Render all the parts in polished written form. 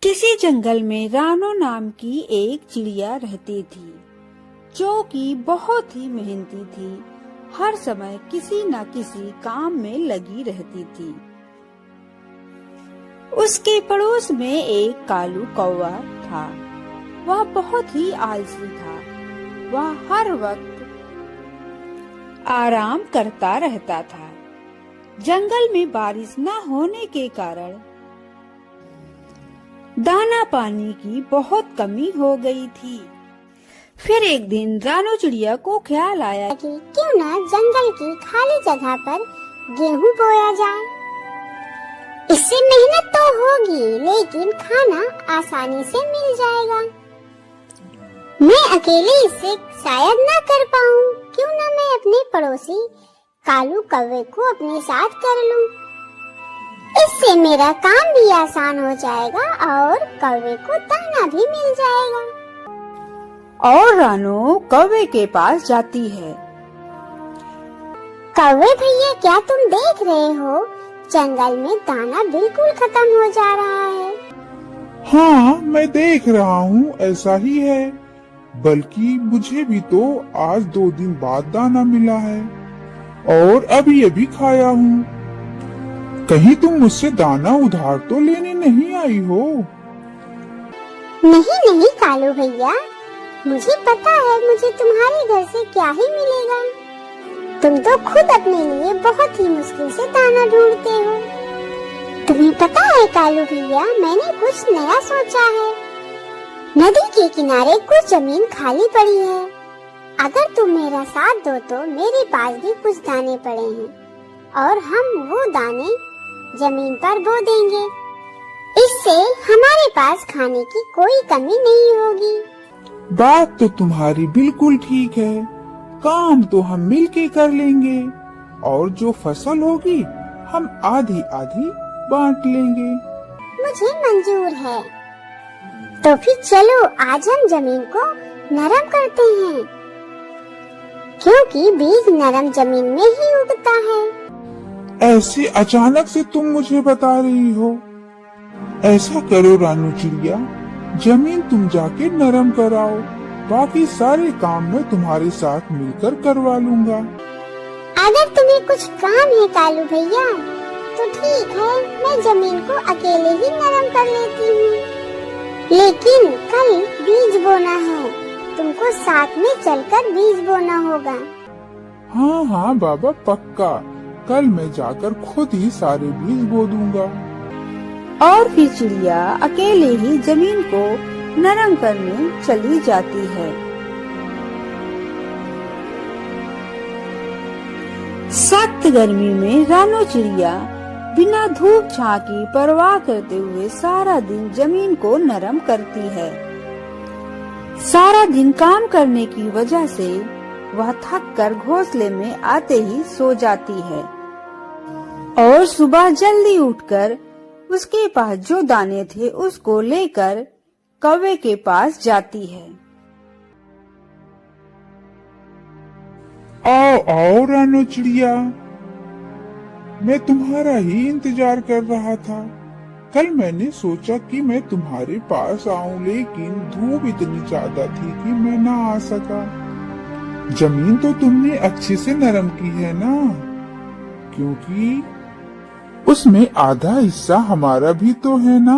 किसी जंगल में रानो नाम की एक चिड़िया रहती थी, जो कि बहुत ही मेहनती थी। हर समय किसी न किसी काम में लगी रहती थी। उसके पड़ोस में एक कालू कौवा था। वह बहुत ही आलसी था। वह हर वक्त आराम करता रहता था। जंगल में बारिश न होने के कारण दाना पानी की बहुत कमी हो गई थी। फिर एक दिन रानो चिड़िया को ख्याल आया कि क्यों ना जंगल की खाली जगह पर गेहूं बोया जाए। इससे मेहनत तो होगी, लेकिन खाना आसानी से मिल जाएगा। मैं अकेले इसे शायद ना कर पाऊं। क्यों ना मैं अपने पड़ोसी कालू कौवे को अपने साथ कर लूं। इससे मेरा काम भी आसान हो जाएगा और कौवे को दाना भी मिल जाएगा। और रानो कौवे के पास जाती है। कौवे भैया, क्या तुम देख रहे हो? जंगल में दाना बिल्कुल खत्म हो जा रहा है। हाँ, मैं देख रहा हूँ, ऐसा ही है। बल्कि मुझे भी तो आज 2 दिन बाद दाना मिला है और अभी अभी खाया हूँ। कहीं तुम मुझसे दाना उधार तो लेने नहीं आई हो? नहीं कालू भैया, मुझे पता है मुझे तुम्हारे घर से क्या ही मिलेगा। तुम तो खुद अपने लिए बहुत ही मुश्किल से दाना ढूंढते हो। तुम्हें पता है कालू भैया, मैंने कुछ नया सोचा है। नदी के किनारे कुछ जमीन खाली पड़ी है। अगर तुम मेरा साथ दो तो मेरे पास भी कुछ दाने पड़े हैं और हम वो दाने जमीन पर बो देंगे। इससे हमारे पास खाने की कोई कमी नहीं होगी। बात तो तुम्हारी बिल्कुल ठीक है। काम तो हम मिलके कर लेंगे और जो फसल होगी हम आधी आधी बांट लेंगे। मुझे मंजूर है। तो फिर चलो आज हम जमीन को नरम करते हैं, क्योंकि बीज नरम जमीन में ही उगता है। ऐसे अचानक से तुम मुझे बता रही हो? ऐसा करो रानू चिड़िया, जमीन तुम जाके नरम कराओ। बाकी सारे काम मैं तुम्हारे साथ मिलकर करवा लूंगा। अगर तुम्हें कुछ काम है कालू भैया तो ठीक है, मैं जमीन को अकेले ही नरम कर लेती हूँ। लेकिन कल बीज बोना है, तुमको साथ में चलकर बीज बोना होगा। हाँ बाबा, पक्का। कल मैं जाकर खुद ही सारे बीज बो दूंगा। और फिर चिड़िया अकेले ही जमीन को नरम करने चली जाती है। सख्त गर्मी में रानो चिड़िया बिना धूप छां की परवाह करते हुए सारा दिन जमीन को नरम करती है। सारा दिन काम करने की वजह से वह थक कर घोंसले में आते ही सो जाती है और सुबह जल्दी उठकर उसके पास जो दाने थे उसको लेकर कौवे के पास जाती है। आओ रानो चिड़िया, मैं तुम्हारा ही इंतजार कर रहा था। कल मैंने सोचा कि मैं तुम्हारे पास आऊं, लेकिन धूप इतनी ज्यादा थी कि मैं ना आ सका। जमीन तो तुमने अच्छे से नरम की है ना? क्योंकि उसमें आधा हिस्सा हमारा भी तो है ना?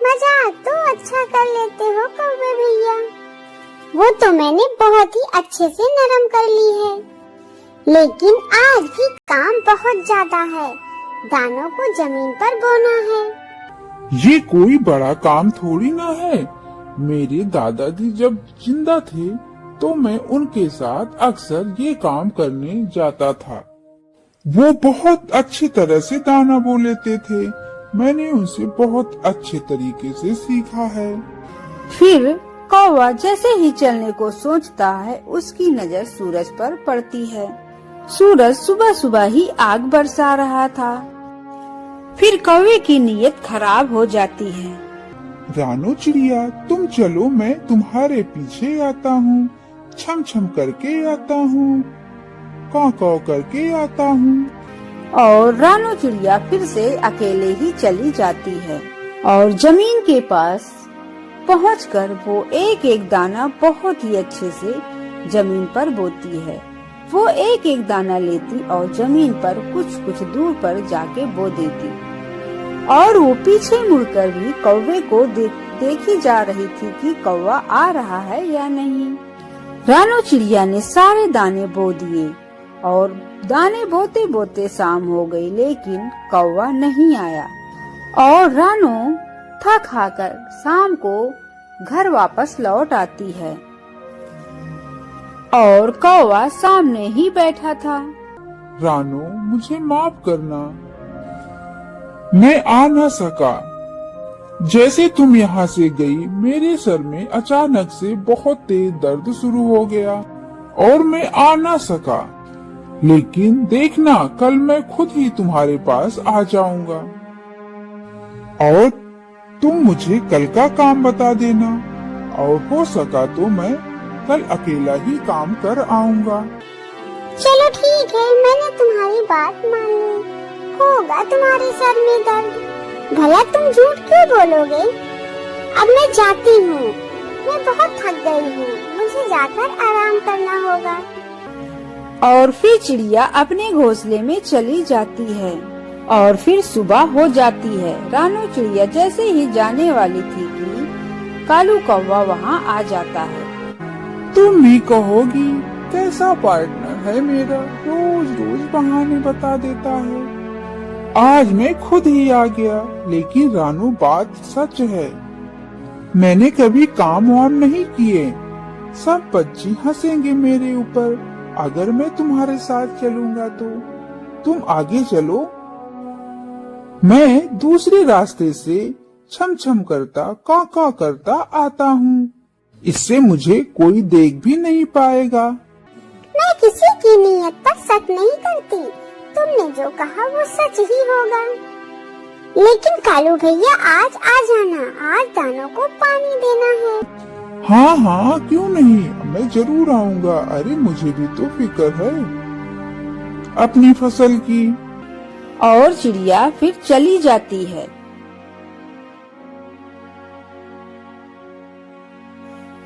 मजाक तो अच्छा कर लेते हो कौवे भैया। वो तो मैंने बहुत ही अच्छे से नरम कर ली है, लेकिन आज भी काम बहुत ज्यादा है। दानों को जमीन पर बोना है। ये कोई बड़ा काम थोड़ी ना है। मेरे दादाजी जब जिंदा थे तो मैं उनके साथ अक्सर ये काम करने जाता था। वो बहुत अच्छी तरह से दाना बो लेते थे। मैंने उनसे बहुत अच्छे तरीके से सीखा है। फिर कौवा जैसे ही चलने को सोचता है, उसकी नजर सूरज पर पड़ती है। सूरज सुबह सुबह ही आग बरसा रहा था। फिर कौवे की नीयत खराब हो जाती है। रानो चिड़िया, तुम चलो, मैं तुम्हारे पीछे आता हूँ। छम छम करके आता हूँ, काव काव करके आता हूँ। और रानो चिड़िया फिर से अकेले ही चली जाती है और जमीन के पास पहुंचकर वो एक एक दाना बहुत ही अच्छे से जमीन पर बोती है। वो एक एक दाना लेती और जमीन पर कुछ कुछ दूर पर जाके बो देती और वो पीछे मुड़कर भी कौवे को देखी जा रही थी कि कौवा आ रहा है या नहीं। रानू चिड़िया ने सारे दाने बो दिए और दाने बोते बोते शाम हो गई, लेकिन कौवा नहीं आया और रानू थक हाकर शाम को घर वापस लौट आती है और कौवा सामने ही बैठा था। रानू, मुझे माफ करना, मैं आ न सका। जैसे तुम यहाँ से गई, मेरे सर में अचानक से बहुत तेज दर्द शुरू हो गया और मैं आ न सका। लेकिन देखना, कल मैं खुद ही तुम्हारे पास आ जाऊंगा और तुम मुझे कल का काम बता देना और हो सका तो मैं कल अकेला ही काम कर आऊंगा। चलो ठीक है, मैंने तुम्हारी बात मान ली। होगा तुम्हारे सर में दर्द, भला तुम झूठ क्यों बोलोगे। अब मैं जाती हूँ, मैं बहुत थक गई हूँ, मुझे जाकर आराम करना होगा। और फिर चिड़िया अपने घोंसले में चली जाती है और फिर सुबह हो जाती है। रानू चिड़िया जैसे ही जाने वाली थी कि कालू कौवा वहाँ आ जाता है। तुम भी कहोगी, कैसा पार्टनर है मेरा, रोज रोज बहाने बता देता है। आज मैं खुद ही आ गया, लेकिन रानू बात सच है, मैंने कभी काम वाम नहीं किए। सब बच्चे हंसेंगे मेरे ऊपर अगर मैं तुम्हारे साथ चलूंगा तो। तुम आगे चलो, मैं दूसरे रास्ते से छम छम करता काका करता आता हूँ, इससे मुझे कोई देख भी नहीं पाएगा। मैं किसी की नीयत पर शक नहीं करती, तुमने जो कहा वो सच ही होगा। लेकिन कालू भैया आज आ जाना, आज दानों को पानी देना है। हाँ हाँ, क्यों नहीं, मैं जरूर आऊंगा। अरे मुझे भी तो फिक्र है अपनी फसल की। और चिड़िया फिर चली जाती है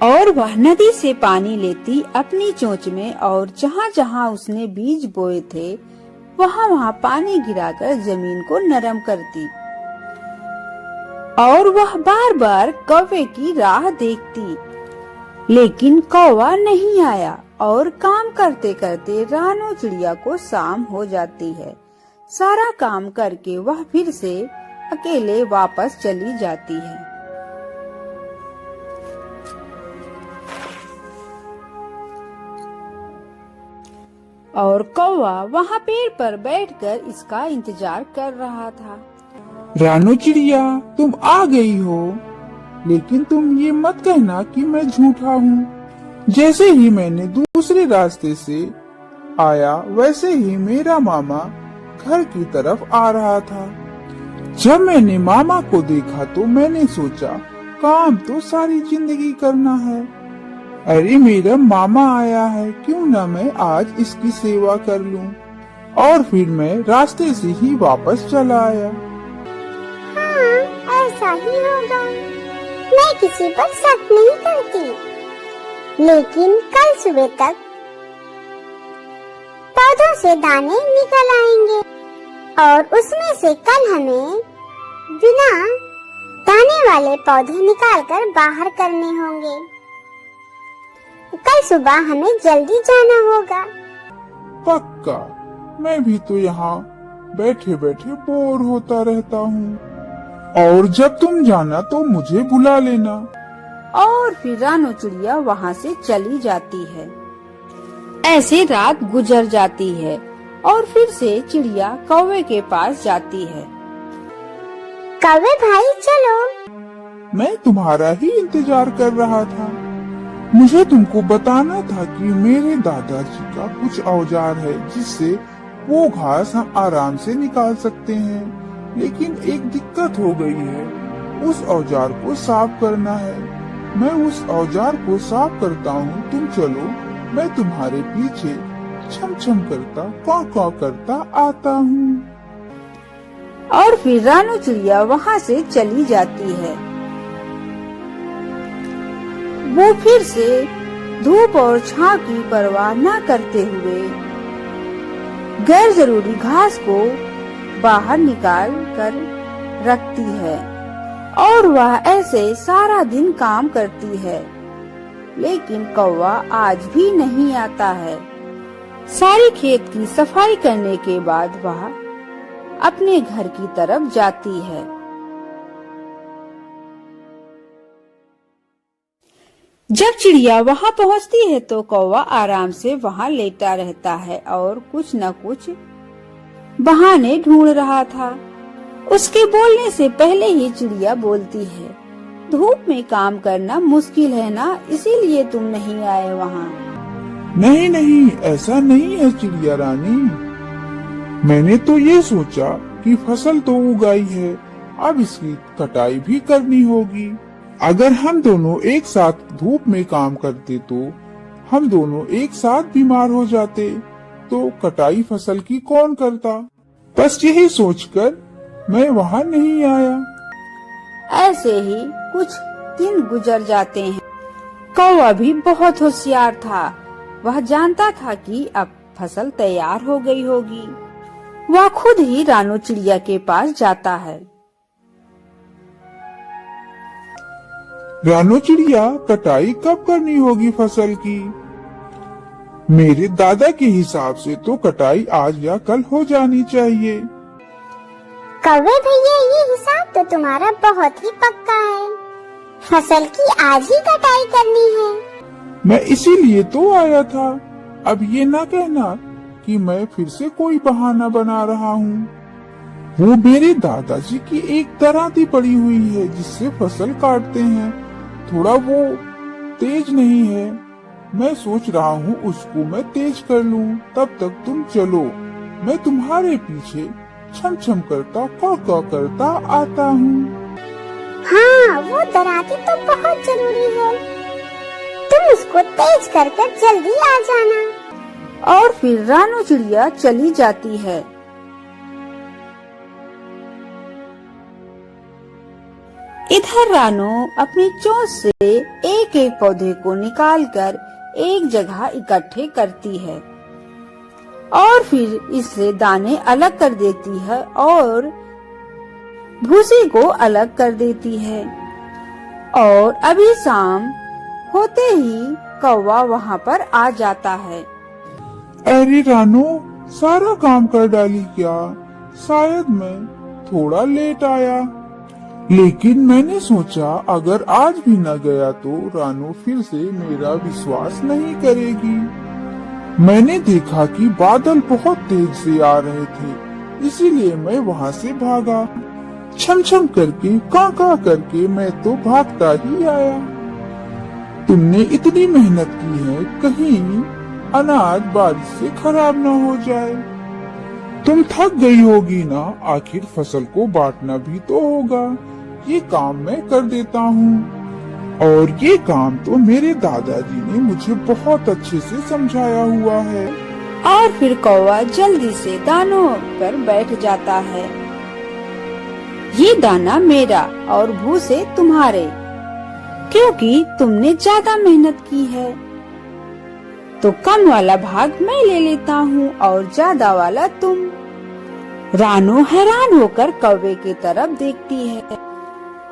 और वह नदी से पानी लेती अपनी चोंच में और जहाँ जहाँ उसने बीज बोए थे वहाँ वहाँ पानी गिराकर जमीन को नरम करती और वह बार बार कौवे की राह देखती, लेकिन कौवा नहीं आया और काम करते करते रानू चिड़िया को शाम हो जाती है। सारा काम करके वह फिर से अकेले वापस चली जाती है। और कौवा वहाँ पेड़ पर बैठकर इसका इंतजार कर रहा था। रानू चिड़िया, तुम आ गई हो, लेकिन तुम ये मत कहना कि मैं झूठा हूँ। जैसे ही मैंने दूसरे रास्ते से आया, वैसे ही मेरा मामा घर की तरफ आ रहा था। जब मैंने मामा को देखा तो मैंने सोचा, काम तो सारी जिंदगी करना है। अरे मेरा मामा आया है, क्यों ना मैं आज इसकी सेवा कर लूं। और फिर मैं रास्ते से ही वापस चला आया। हाँ, ऐसा ही होगा। मैं किसी पर शक नहीं करती, लेकिन कल सुबह तक पौधों से दाने निकल आएंगे और उसमें से कल हमें बिना दाने वाले पौधे निकालकर बाहर करने होंगे। कल सुबह हमें जल्दी जाना होगा। पक्का, मैं भी तो यहाँ बैठे बैठे बोर होता रहता हूँ, और जब तुम जाना तो मुझे बुला लेना। और फिर रानू चिड़िया वहाँ से चली जाती है। ऐसे रात गुजर जाती है और फिर से चिड़िया कौवे के पास जाती है। कौवे भाई चलो। मैं तुम्हारा ही इंतजार कर रहा था। मुझे तुमको बताना था कि मेरे दादाजी का कुछ औजार है जिससे वो घास हम आराम से निकाल सकते हैं, लेकिन एक दिक्कत हो गई है। उस औजार को साफ करना है। मैं उस औजार को साफ करता हूँ, तुम चलो, मैं तुम्हारे पीछे छम छम करता काँ काँ करता आता हूँ। और फिर रानू चिड़िया वहाँ से चली जाती है। वो फिर से धूप और छांव की परवाह न करते हुए गैर जरूरी घास को बाहर निकाल कर रखती है और वह ऐसे सारा दिन काम करती है, लेकिन कौवा आज भी नहीं आता है। सारी खेत की सफाई करने के बाद वह अपने घर की तरफ जाती है। जब चिड़िया वहां पहुंचती है तो कौवा आराम से वहां लेटा रहता है और कुछ न कुछ बहाने ढूंढ रहा था। उसके बोलने से पहले ही चिड़िया बोलती है, धूप में काम करना मुश्किल है ना, इसीलिए तुम नहीं आए वहाँ। नहीं नहीं, ऐसा नहीं है चिड़िया रानी। मैंने तो ये सोचा कि फसल तो उगाई है, अब इसकी कटाई भी करनी होगी। अगर हम दोनों एक साथ धूप में काम करते तो हम दोनों एक साथ बीमार हो जाते, तो कटाई फसल की कौन करता। बस यही सोचकर मैं वहाँ नहीं आया। ऐसे ही कुछ दिन गुजर जाते हैं। कौवा भी बहुत होशियार था। वह जानता था कि अब फसल तैयार हो गई होगी। वह खुद ही रानू चिड़िया के पास जाता है। रानू चिड़िया, कटाई कब करनी होगी फसल की? मेरे दादा के हिसाब से तो कटाई आज या कल हो जानी चाहिए। कौवे भैया, ये हिसाब तो तुम्हारा बहुत ही पक्का है। फसल की आज ही कटाई करनी है। मैं इसीलिए तो आया था। अब ये ना कहना कि मैं फिर से कोई बहाना बना रहा हूँ। वो मेरे दादाजी की एक दराती पड़ी हुई है जिससे फसल काटते हैं। थोड़ा वो तेज नहीं है। मैं सोच रहा हूँ उसको मैं तेज कर लूँ। तब तक तुम चलो, मैं तुम्हारे पीछे छम छम करता कौ करता आता हूँ। हाँ, वो दराती तो बहुत जरूरी है। तुम उसको तेज कर जल्दी आ जाना। और फिर रानू चिड़िया चली जाती है। इधर रानू अपनी चोंच से एक एक पौधे को निकालकर एक जगह इकट्ठे करती है और फिर इससे दाने अलग कर देती है और भूसी को अलग कर देती है। और अभी शाम होते ही कौवा वहाँ पर आ जाता है। अरे रानू, सारा काम कर डाली क्या? शायद मैं थोड़ा लेट आया, लेकिन मैंने सोचा अगर आज भी न गया तो रानू फिर से मेरा विश्वास नहीं करेगी। मैंने देखा कि बादल बहुत तेज से आ रहे थे, इसीलिए मैं वहाँ से भागा। छम छम करके कां करके मैं तो भागता ही आया। तुमने इतनी मेहनत की है, कहीं अनाज बारिश से खराब न हो जाए। तुम थक गई होगी ना, आखिर फसल को बांटना भी तो होगा। ये काम मैं कर देता हूँ। और ये काम तो मेरे दादाजी ने मुझे बहुत अच्छे से समझाया हुआ है। और फिर कौवा जल्दी से दानों पर बैठ जाता है। ये दाना मेरा और भूसे तुम्हारे, क्योंकि तुमने ज्यादा मेहनत की है तो कम वाला भाग मैं ले लेता हूँ और ज्यादा वाला तुम। रानू हैरान होकर कौवे की तरफ देखती है।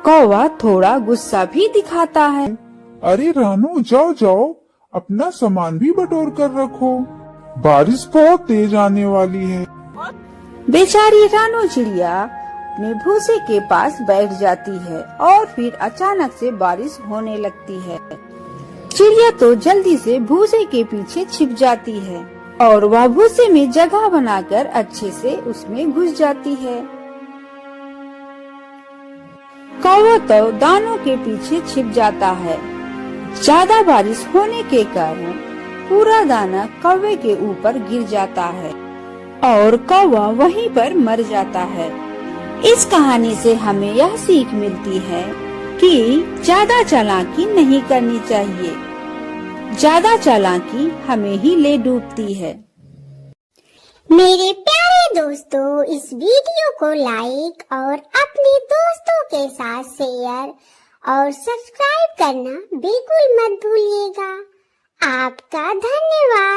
कौवा थोड़ा गुस्सा भी दिखाता है। अरे रानू, जाओ जाओ, अपना सामान भी बटोर कर रखो, बारिश बहुत तेज आने वाली है। बेचारी रानू चिड़िया अपने भूसे के पास बैठ जाती है और फिर अचानक से बारिश होने लगती है। चिड़िया तो जल्दी से भूसे के पीछे छिप जाती है और वह भूसे में जगह बनाकर अच्छे से उसमें घुस जाती है। कौवा तो दानों के पीछे छिप जाता है। ज्यादा बारिश होने के कारण पूरा दाना कौवे के ऊपर गिर जाता है और कौवा वहीं पर मर जाता है। इस कहानी से हमें यह सीख मिलती है कि ज्यादा चालाकी नहीं करनी चाहिए। ज्यादा चालाकी हमें ही ले डूबती है। मेरे प्यारे दोस्तों, इस वीडियो को लाइक और अपने दोस्तों के साथ शेयर और सब्सक्राइब करना बिल्कुल मत भूलिएगा। आपका धन्यवाद।